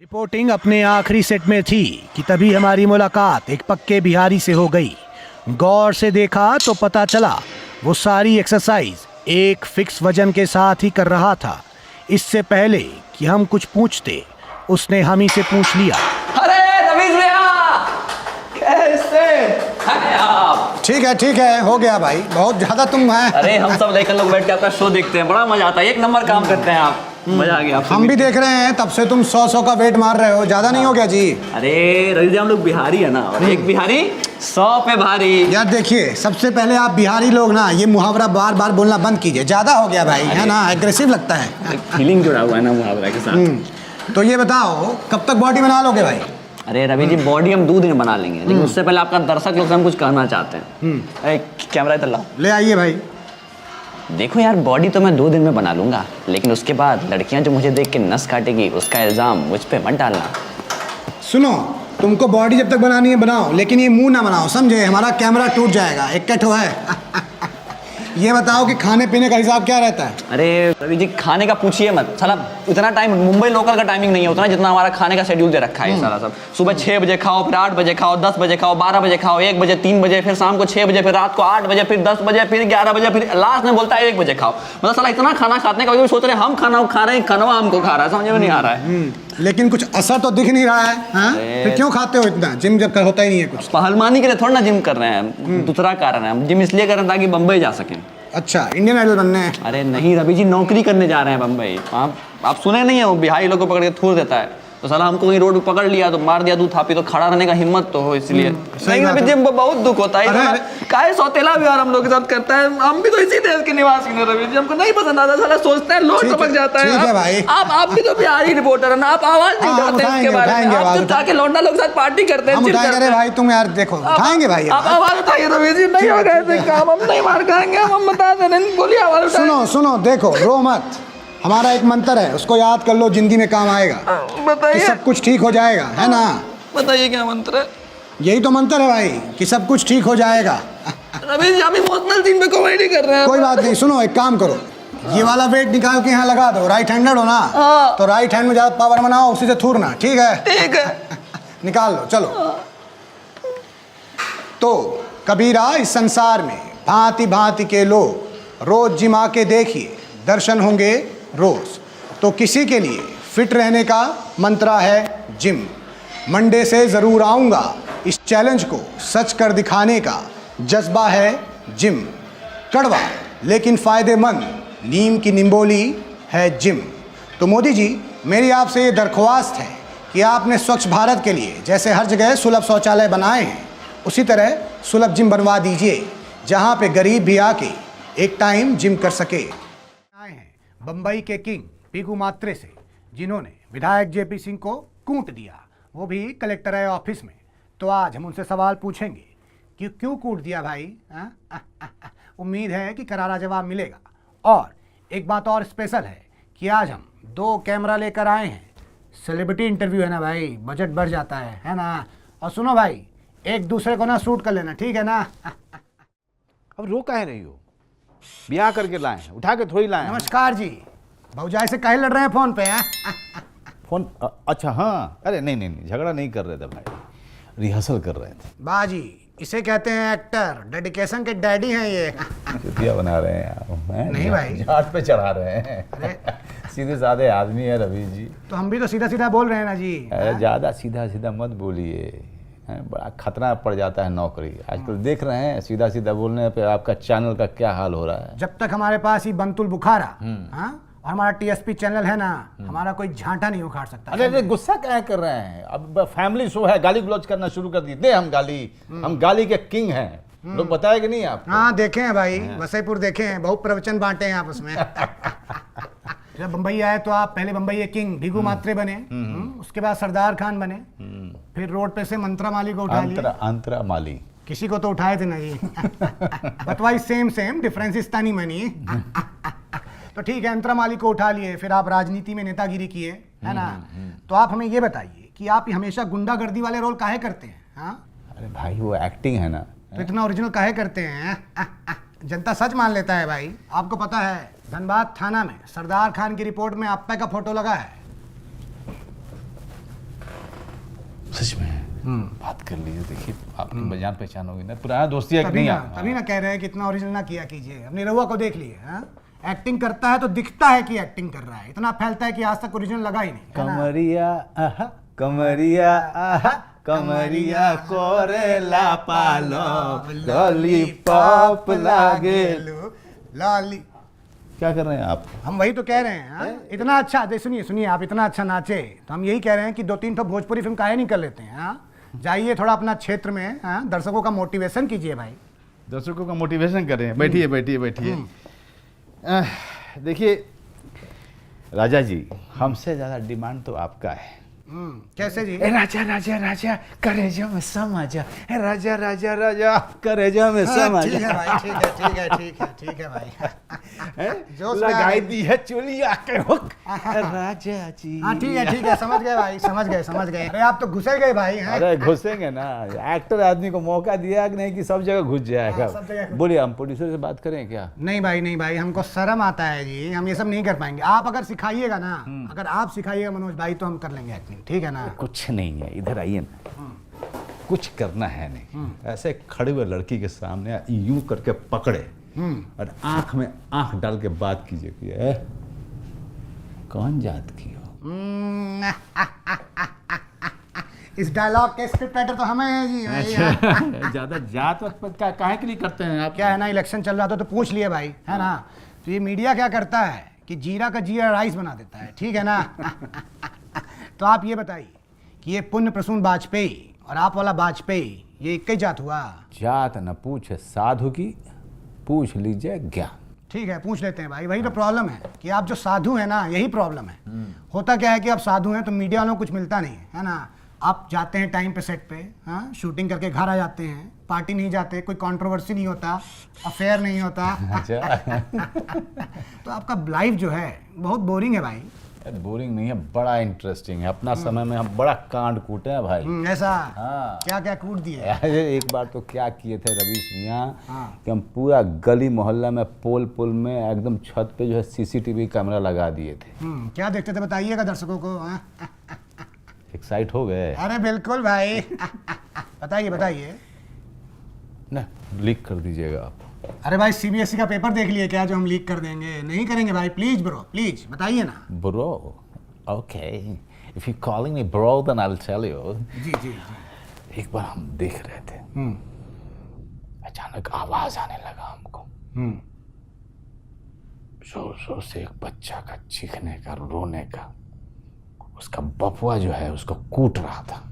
Reporting अपने आखिरी set में थी कि तभी हमारी मुलाकात एक पक्के बिहारी से हो गई। गौर से देखा तो पता चला वो सारी एक्सरसाइज एक फिक्स वजन के साथ ही कर रहा था। इससे पहले कि हम कुछ पूछते उसने हम ही से पूछ लिया, अरे रवीश भैया कैसे हैं आप? ठीक है हो गया भाई, बहुत ज्यादा तुम है। अरे हम सब लेकर लोग बैठ के आपका शो देखते हैं, बड़ा मजा आता है, एक नंबर काम करते हैं आप। मजा आ गया। हम भी देख रहे हैं, तब से तुम 100 का वेट मार रहे हो, ज्यादा नहीं हो गया जी? अरे रवीश भैया हम लोग बिहारी है ना, और एक बिहारी 100 पे भारी। यार देखिए, सबसे पहले आप बिहारी लोग ना ये मुहावरा बार बार बोलना बंद कीजिए, ज्यादा हो गया भाई, है ना, एग्रेसिव लगता है। फीलिंग जुड़ा हुआ है ना मुहावरा के साथ। तो ये बताओ कब तक बॉडी बना लोगे भाई? अरे रवि जी बॉडी हम 2 दिन में बना लेंगे, लेकिन उससे पहले आपका दर्शक लोग से हम कुछ कहना चाहते हैं। अरे कैमरा इधर लाओ। ले आइए भाई। देखो यार, बॉडी तो मैं 2 दिन में बना लूंगा, लेकिन उसके बाद लड़कियां जो मुझे देख के नस काटेगी उसका इल्जाम मुझ पे मत डालना। सुनो, तुमको बॉडी जब तक बनानी है बनाओ, लेकिन ये मुंह ना बनाओ, समझे? हमारा कैमरा टूट जाएगा। एक कट है। ये बताओ कि खाने पीने का हिसाब क्या रहता है? अरे रवि जी खाने का पूछिए मत, साला इतना टाइम मुंबई लोकल का टाइमिंग नहीं है उतना जितना हमारा खाने का शेड्यूल दे रखा है सारा सब। सुबह 6 बजे खाओ, फिर 8 बजे खाओ, 10 बजे खाओ, 12 बजे खाओ, 1 बजे, 3 बजे, फिर शाम को 6 बजे, फिर रात को 8 बजे, फिर 10 बजे, फिर 11 बजे, फिर लास्ट में बोलता है 1 बजे खाओ। मतलब साला इतना खाना खाते हैं, कभी सोच रहे हैं हम खाना खा रहे हैं, खाना हमको खा रहा है, समझ में नहीं आ रहा है। लेकिन कुछ असर तो दिख नहीं रहा है, हाँ? फिर क्यों खाते हो इतना? जिम जब होता ही नहीं है कुछ। पहलवानी के लिए थोड़ा ना जिम कर रहे हैं, दूसरा कारण है, हम जिम इसलिए कर रहे हैं ताकि बम्बई जा सकें। अच्छा, इंडियन आइडल बनने हैं? अरे नहीं रवि जी, नौकरी करने जा रहे हैं बम्बई। आप सुने नहीं है, वो बिहारी लोग को पकड़ के थूर देता है, तो साला हमको कहीं रोड पे पकड़ लिया तो मार दिया दूध थापी, तो खड़ा रहने का हिम्मत तो हो, इसलिए। नहीं रवि जी हमको बहुत दुख होता है, काहे सौतेला व्यवहार हम लोग के साथ करता है। हम भी तो इसी देश के निवासी हैं रवि जी, हमको नहीं पसंद आता, साला सोचते हैं लोग टपक जाता है। ठीक है भाई। आप भी तो बिहारी रिपोर्टर है ना, आप आवाज नहीं उठाते हैं इसके बारे में, आप चुप जाके लौंडा लोग साथ पार्टी करते हैं। अरे भाई तुम यार देखो, उठाएंगे भाई, आप आवाज उठाइए रवि जी, नहीं होगा ऐसे काम, हम नहीं मार खाएंगे, हम बता दे रहे हैं, बोलिए आवाज उठाइए। सुनो देखो, रो मत, हमारा एक मंत्र है, उसको याद कर लो, जिंदगी में काम आएगा। बताइए। कि सब कुछ ठीक हो जाएगा, है ना? बताइए क्या मंत्र है? यही तो मंत्र है भाई, कि सब कुछ ठीक हो जाएगा। रवि जी हम इमोशनल सीन पे कॉमेडी कर रहे हैं। कोई बात नहीं, सुनो एक काम करो, ये वाला वेट निकाल के यहाँ लगा दो, राइट हैंडेड हो ना, तो राइट हैंड में ज्यादा पावर बनाओ, उसी से थूरना, ठीक है? ठीक है। निकाल लो, चलो। तो कबीरा, इस संसार में भांति भांति के लोग, रोज जिम आके देखिए, दर्शन होंगे रोज। तो किसी के लिए फिट रहने का मंत्र है जिम। मंडे से ज़रूर आऊँगा, इस चैलेंज को सच कर दिखाने का जज्बा है जिम। कड़वा लेकिन फ़ायदेमंद नीम की निम्बोली है जिम। तो मोदी जी, मेरी आपसे ये दरख्वास्त है कि आपने स्वच्छ भारत के लिए जैसे हर जगह सुलभ शौचालय बनाए हैं, उसी तरह सुलभ जिम बनवा दीजिए, जहाँ पे गरीब भी आके एक टाइम जिम कर सके। आए हैं बम्बई के किंग पीकू मात्रे से, जिन्होंने विधायक जेपी सिंह को कूट दिया, वो भी कलेक्टर है ऑफिस में। तो आज हम उनसे सवाल पूछेंगे कि क्यों कूट दिया भाई। उम्मीद है कि करारा जवाब मिलेगा। और एक बात और स्पेशल है कि आज हम 2 कैमरा लेकर आए हैं। सेलिब्रिटी इंटरव्यू है ना भाई, बजट बढ़ जाता है ना? और सुनो भाई, एक दूसरे को ना शूट कर लेना, ठीक है ना? अब रो काहे रही हो? ब्याह करके लाए हैं, उठा के थोड़ी लाए हैं। नमस्कार जी, भौजाई से काहे लड़ रहे हैं फोन पे? फोन अच्छा हाँ, अरे नहीं झगड़ा नहीं कर रहे थे भाई, रिहर्सल कर रहे थे। बाजी, इसे कहते हैं एक्टर, डेडिकेशन के डैडी हैं ये। चुतिया बना रहे हैं आप, हैं? नहीं भाई, झाट पे चढ़ा रहे हैं। सीधे साधे आदमी है रवि जी। तो हम भी तो सीधा सीधा बोल रहे हैं ना जी। अरे ज़्यादा सीधा मत बोलिए, बड़ा खतरा पड़ जाता है नौकरी। आजकल देख रहे हैं सीधा बोलने पे आपका चैनल का क्या हाल हो रहा है। जब तक हमारे पास ही बंतुल बुखारा और हमारा टीएसपी चैनल है ना, हमारा कोई झांटा नहीं उखाड़ सकता। अरे गुस्सा क्या कर रहे हैं? अब फैमिली शो है, गाली गलौज करना शुरू कर दिए। हम गाली के किंग हैं, लोग बताए कि नहीं आप? हाँ देखे हैं भाई, वसईपुर देखे हैं, बहुत प्रवचन बांटे हैं आपस में। जब बम्बई आए तो आप पहले बम्बई के किंग भीगू मात्रे बने, उसके बाद सरदार खान बने, फिर रोड पे से मंत्रा माली को उठा लिया। अंतरा माली किसी को तो उठाए थे ना जी। बटवाई सेम डिफरेंसेस तानी मनी। तो ठीक है, अंतरा माली को उठा लिए, फिर आप राजनीति में नेतागिरी किए, है ना? तो आप हमें ये बताइए कि आप हमेशा गुंडागर्दी वाले रोल काहे करते हैं? अरे भाई वो एक्टिंग है ना। तो इतना ओरिजिनल काहे करते हैं? जनता सच मान लेता है भाई। आपको पता है धनबाद थाना में सरदार खान की रिपोर्ट में आपका का फोटो लगा है। सच में बात कर लीजिए, देखिए आपकी जान पहचान होगी ना, पुराना दोस्ती है कि नहीं आप? तभी ना कह रहे हैं कि इतना ओरिजिनल ना किया कीजिए। अपनी रहुआ को देख लिए, हाँ? एक्टिंग करता है तो दिखता है कि एक्टिंग कर रहा है, इतना फैलता है कि आज तक ओरिजिनल लगा ही नहीं, है ना? कमरिया आहा, कमरिया आहा, कमरिया कोरेला पालो, लॉलीपॉप लागे। लॉली क्या कर रहे हैं आप? हम वही तो कह रहे हैं, हाँ? इतना अच्छा, सुनिए सुनिए, आप इतना अच्छा नाचे तो हम यही कह रहे हैं कि 2-3 तो भोजपुरी फिल्म काहे नहीं कर लेते हैं, हाँ? जाइए थोड़ा अपना क्षेत्र में, हाँ? दर्शकों का मोटिवेशन कीजिए भाई। दर्शकों का मोटिवेशन कर रहे हैं। बैठिए बैठिए बैठिए। देखिए राजा जी, हमसे ज़्यादा डिमांड तो आपका है। कैसे जी? राजा राजा राजा करेजा में समा जा, राजा राजा राजा करेजा में समा ठीक है जा। भाई, ठीक है ठीक है ठीक है ठीक है भाई। जोश में आ लगाई गए। दी है चुलिया के हुक, राजा जी। हाँ ठीक है, समझ गए भाई, समझ गए। अरे आप तो घुसे गए भाई, हैं? अरे घुसेंगे ना, एक्टर आदमी को मौका दिया कि नहीं कि सब जगह घुस हाँ, सब जाएगा। जगह घुस- बोलिए, हम प्रोड्यूसर से बात करें क्या? नहीं भाई, हमको शर्म आता है जी, हम ये सब नहीं कर पाएंगे। आप अगर सिखाइएगा ना, अगर आप सिखाइएगा मनोज भाई, तो हम कर लेंगे एक्टिंग, ठीक है ना? कुछ नहीं है, इधर आइए ना। कुछ करना है नहीं, ऐसे खड़े हुए लड़की के सामने यूं करके पकड़े और आंख में आंख डाल के बात कीजिए कि "ए, कौन जात की हो?" इस डायलॉग के स्क्रिप्ट राइटर तो हमें हैं जी भाई। ज्यादा जात वात पर काहे के लिए करते हैं आप? क्या है ना, इलेक्शन चल रहा था तो पूछ लिए भाई, है ना? तो ये मीडिया क्या करता है कि जीरा का जीरा राइस बना देता है, ठीक है ना? तो आप ये बताइए कि ये पुण्य प्रसून वाजपेयी और आप वाला वाजपेयी, ये एक ही जात हुआ? जात न पूछे साधु की, पूछ लीजिए ज्ञान। ठीक है, पूछ लेते हैं भाई। वही तो प्रॉब्लम है कि आप जो साधु हैं ना, यही प्रॉब्लम है। होता क्या है कि आप साधु हैं तो मीडिया वालों को कुछ मिलता नहीं है ना? आप जाते हैं टाइम पे सेट पे, हाँ? शूटिंग करके घर आ जाते हैं, पार्टी नहीं जाते, कोई कंट्रोवर्सी नहीं होता, अफेयर नहीं होता। अच्छा। तो आपका लाइफ जो है बहुत बोरिंग है भाई। बोरिंग नहीं है, बड़ा इंटरेस्टिंग है। अपना समय में हम बड़ा कांड कूटे हैं भाई। ऐसा? हाँ। क्या क्या कूट दिए? अरे एक बार तो क्या किए थे रवीश मियाँ, हाँ। कि हम पूरा गली मोहल्ला में पुल में एकदम छत पे जो है सीसीटीवी कैमरा लगा दिए थे। क्या देखते थे बताइएगा दर्शकों को, हाँ? एक्साइट हो गए अरे बिल्कुल भाई। बताइए। ना, लीक कर दीजिएगा आप। अरे भाई, सीबीएसई का पेपर देख लिए क्या जो हम लीक कर देंगे? नहीं करेंगे भाई, प्लीज ब्रो, प्लीज बताइए ना। Bro, okay, if you calling me bro then I will tell you. जी। एक बार हम देख रहे थे, अचानक आवाज आने लगा हमको, जोर से एक बच्चा का चीखने का, रोने का। उसका बपुआ जो है उसको कूट रहा था।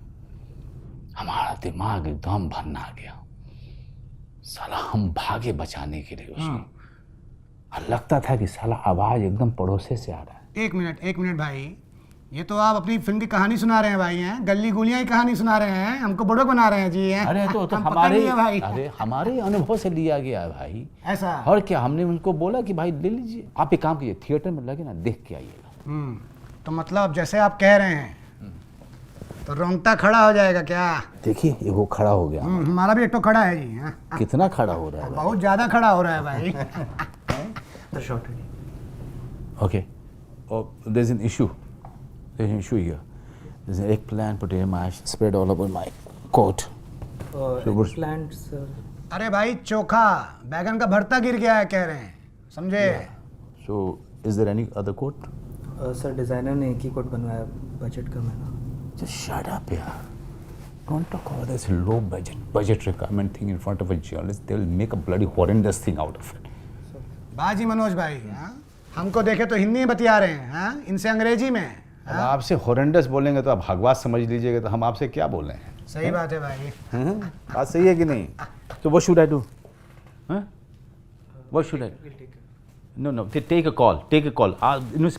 हमारा दिमाग एकदम भन्ना गया। साला हम भागे बचाने के लिए उसको, और लगता था कि साला आवाज एकदम पड़ोसे से आ रहा है। एक मिनट भाई, ये तो आप अपनी फिल्म की कहानी सुना रहे हैं भाई, हैं? गली गुलियां की कहानी सुना रहे हैं, हमको बड़ो बना रहे हैं जी, हैं? अरे तो हम पकड़ हमारे लिए भाई। अरे हमारे अनुभव से लिया गया है भाई। ऐसा? और क्या, हमने उनको बोला कि भाई ले लीजिए, आप एक काम कीजिए, थिएटर में लगे ना, देख के आइएगा। तो मतलब जैसे आप कह रहे हैं तो रोंगटा खड़ा हो जाएगा क्या? देखिए ये वो खड़ा हो गया। हमारा भी एक तो खड़ा है जी, हैं? कितना खड़ा हो रहा है भाई? बहुत ज्यादा खड़ा हो रहा है भाई। Okay. Oh, there's an issue. There's an issue here. There's an eggplant, potato mash spread all over my coat. Eggplant, sir. अरे भाई, चोखा बैगन का भरता गिर गया है कह रहे हैं, समझे? So, is there any other coat? Sir designer ने एक ही कोट बनवाया, बजट कम है ना। Just shut up, yeah. Don't talk about this low budget requirement thing in front of a journalist. They'll make a bloody horrendous thing out of it. बाजी मनोज भाई, हाँ? हमको देखे तो हिंदी में बतिया रहे हैं, हाँ? इनसे अंग्रेजी में। अब आपसे horrendous बोलेंगे तो आप भगवान समझ लीजिएगा, तो हम आपसे क्या बोल रहे हैं? सही बात है भाई। हैं? बात सही है कि नहीं? So what should I do? Huh? What should I do? No, take a call. Take a call.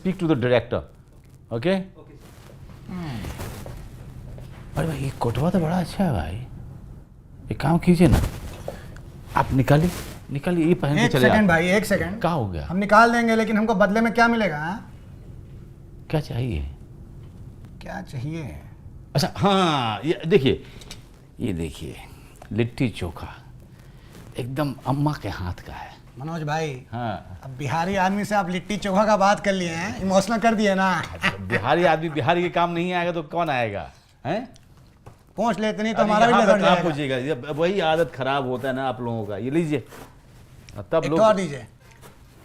Speak to the director. Okay? अरे भाई ये कोटवा तो बड़ा अच्छा है भाई। एक काम कीजिए ना, आप निकालिए ये पहन के एक चले सेकंड आप। भाई, एक सेकंड। क्या हो गया? हम निकाल देंगे, लेकिन हमको बदले में क्या मिलेगा, हाँ? क्या चाहिए? क्या चाहिए? अच्छा हाँ, ये देखिए लिट्टी चोखा एकदम अम्मा के हाथ का है। मनोज भाई, हाँ, अब बिहारी आदमी से आप लिट्टी चोखा का बात कर लिए हैं, इमोशनल कर दिए ना। बिहारी आदमी बिहारी के काम नहीं आएगा तो कौन आएगा? हैं? पहुंच लेते नहीं तो अरे हमारा भी यहाँ पे लड़ कहाँ जाएगा। पूछेगा, ये वही आदत खराब होता है ना आप लोगों का। ये लीजिए, तब एक लोग तो और दीजिए।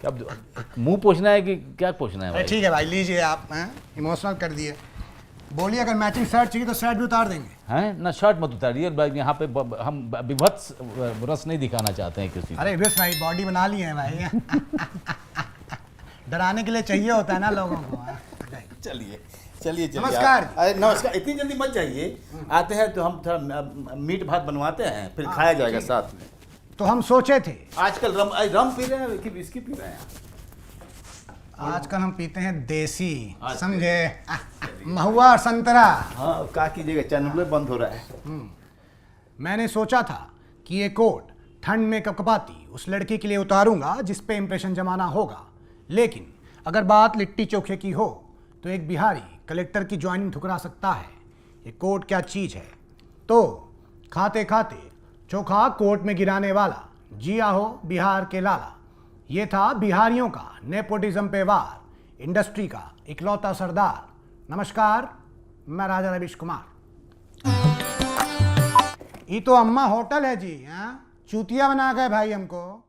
अब मुंह पोछना है कि क्या पोछना है अरे भाई? ठीक है भाई, लीजिए आप। हैं इमोशनल कर दिए। बोलिए अगर मैचिंग शर्ट चाहिए तो शर्ट भी उतार देंगे। हैं ना, शर्ट मत उतारिए। यहाँ पे हम विभत्स रस नहीं दिखाना चाहते हैं किसी को। अरे बस भाई बॉडी बना लिए हैं भाई। डराने के लिए चाहिए होता है ना लोगों को। चलिए चलिए चलिए। नमस्कार। अरे नमस्कार, इतनी जल्दी मत जाइए। आते हैं तो हम थोड़ा मीट भात बनवाते हैं, फिर खाया जाएगा साथ में। तो हम सोचे थे आजकल रम पी रहे हैं कि विस्की पी रहे हैं? आजकल हम पीते हैं देसी, अच्छा। समझे? महुआ और संतरा। हाँ, क्या कीजिएगा, चैनल बंद हो रहा है। मैंने सोचा था कि ये कोट ठंड में कपकपाती उस लड़की के लिए उतारूंगा जिस पे इंप्रेशन जमाना होगा, लेकिन अगर बात लिट्टी चोखे की हो तो एक बिहारी कलेक्टर की ज्वाइनिंग ठुकरा सकता है। ये कोट क्या चीज़ है? तो खाते खाते चोखा कोट में गिराने वाला जिया हो बिहार के लाला। ये था बिहारियों का नेपोटिज्म पे वार, इंडस्ट्री का इकलौता सरदार। नमस्कार, मैं राजा रवीश कुमार। ये तो अम्मा होटल है जी। हाँ, चूतिया बना गए भाई हमको।